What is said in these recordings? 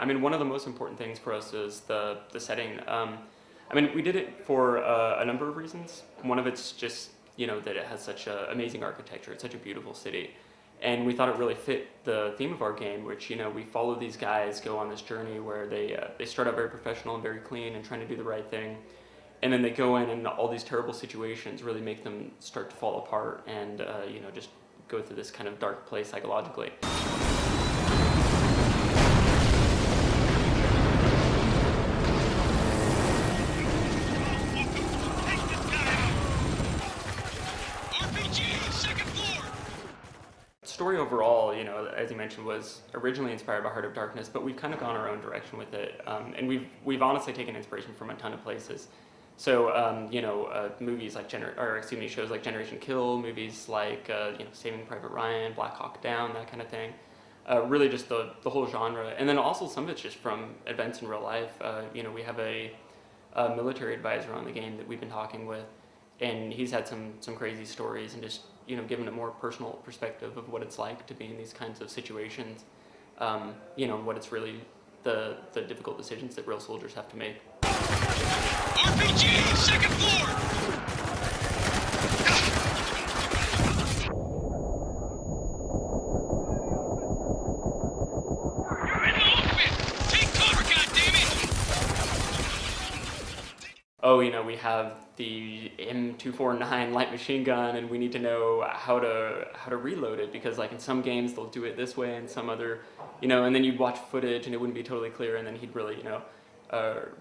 I mean, one of the most important things for us is the setting. I mean, we did it for a number of reasons. One of it's just, that it has such amazing architecture. It's such a beautiful city. And we thought it really fit the theme of our game, which, we follow these guys go on this journey where they start out very professional and very clean and trying to do the right thing. And then they go in and all these terrible situations really make them start to fall apart and, just go through this kind of dark place psychologically. Story overall, as you mentioned, was originally inspired by Heart of Darkness, but we've kind of gone our own direction with it, and we've honestly taken inspiration from a ton of places. So, movies like shows like Generation Kill, movies like Saving Private Ryan, Black Hawk Down, that kind of thing. Really, just the whole genre, and then also some of it's just from events in real life. We have a military advisor on the game that we've been talking with, and he's had some crazy stories and just given a more personal perspective of what it's like to be in these kinds of situations. What it's really the difficult decisions that real soldiers have to make. RPG, second floor! Oh, we have the M249 light machine gun, and we need to know how to reload it, because like in some games they'll do it this way, and some other, and then you'd watch footage and it wouldn't be totally clear, and then he'd really,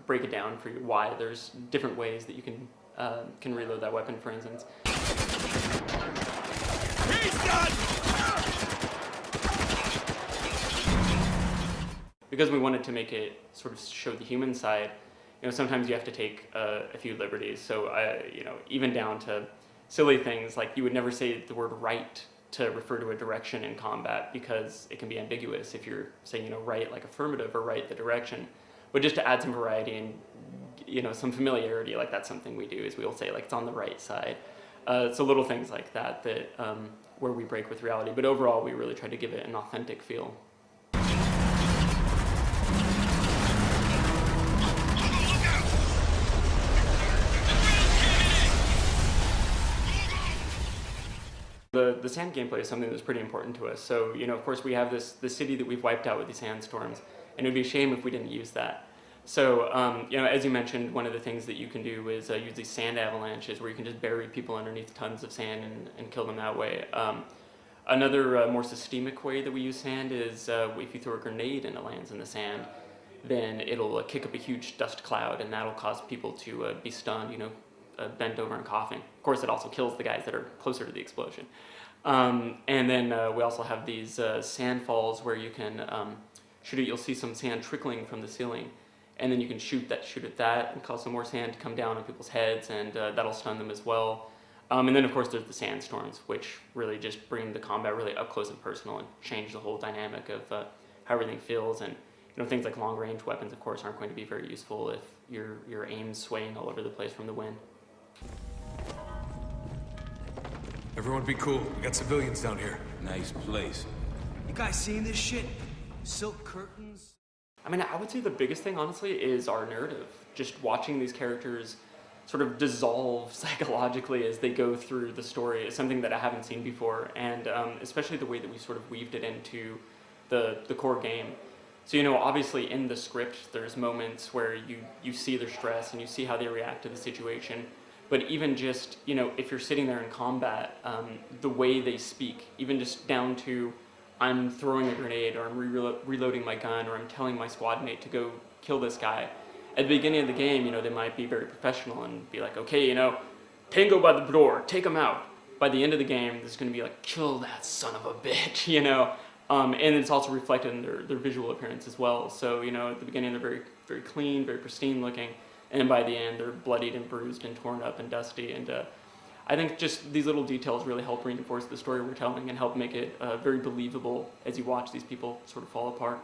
break it down for you why there's different ways that you can reload that weapon, for instance. He's done! Because we wanted to make it sort of show the human side. Sometimes you have to take a few liberties. So, even down to silly things like you would never say the word right to refer to a direction in combat, because it can be ambiguous if you're saying, right like affirmative or right the direction. But just to add some variety and, some familiarity, like that's something we do, is we'll say like it's on the right side. So little things like that where we break with reality. But overall, we really try to give it an authentic feel. The sand gameplay is something that's pretty important to us. So, of course, we have the city that we've wiped out with these sandstorms, and it would be a shame if we didn't use that. So, as you mentioned, one of the things that you can do is use these sand avalanches, where you can just bury people underneath tons of sand and kill them that way. Another more systemic way that we use sand is if you throw a grenade and it lands in the sand, then it'll kick up a huge dust cloud, and that'll cause people to be stunned, bent over and coughing. Of course, it also kills the guys that are closer to the explosion. And then we also have these sand falls where you can shoot it. You'll see some sand trickling from the ceiling, and then you can shoot at that and cause some more sand to come down on people's heads, and that'll stun them as well. And then, of course, there's the sandstorms, which really just bring the combat really up close and personal and change the whole dynamic of how everything feels. And things like long-range weapons, of course, aren't going to be very useful if your aim's swaying all over the place from the wind. Everyone be cool. We got civilians down here. Nice place. You guys seen this shit? Silk curtains? I mean, I would say the biggest thing, honestly, is our narrative. Just watching these characters sort of dissolve psychologically as they go through the story is something that I haven't seen before, and especially the way that we sort of weaved it into the core game. So, obviously in the script, there's moments where you see their stress and you see how they react to the situation. But even just, if you're sitting there in combat, the way they speak, even just down to I'm throwing a grenade, or I'm reloading my gun, or I'm telling my squad mate to go kill this guy. At the beginning of the game, they might be very professional and be like, okay, Tango by the door, take him out. By the end of the game, there's going to be like, kill that son of a bitch, and it's also reflected in their visual appearance as well. So, at the beginning, they're very, very clean, very pristine looking. And by the end, they're bloodied and bruised and torn up and dusty. And I think just these little details really help reinforce the story we're telling and help make it very believable as you watch these people sort of fall apart.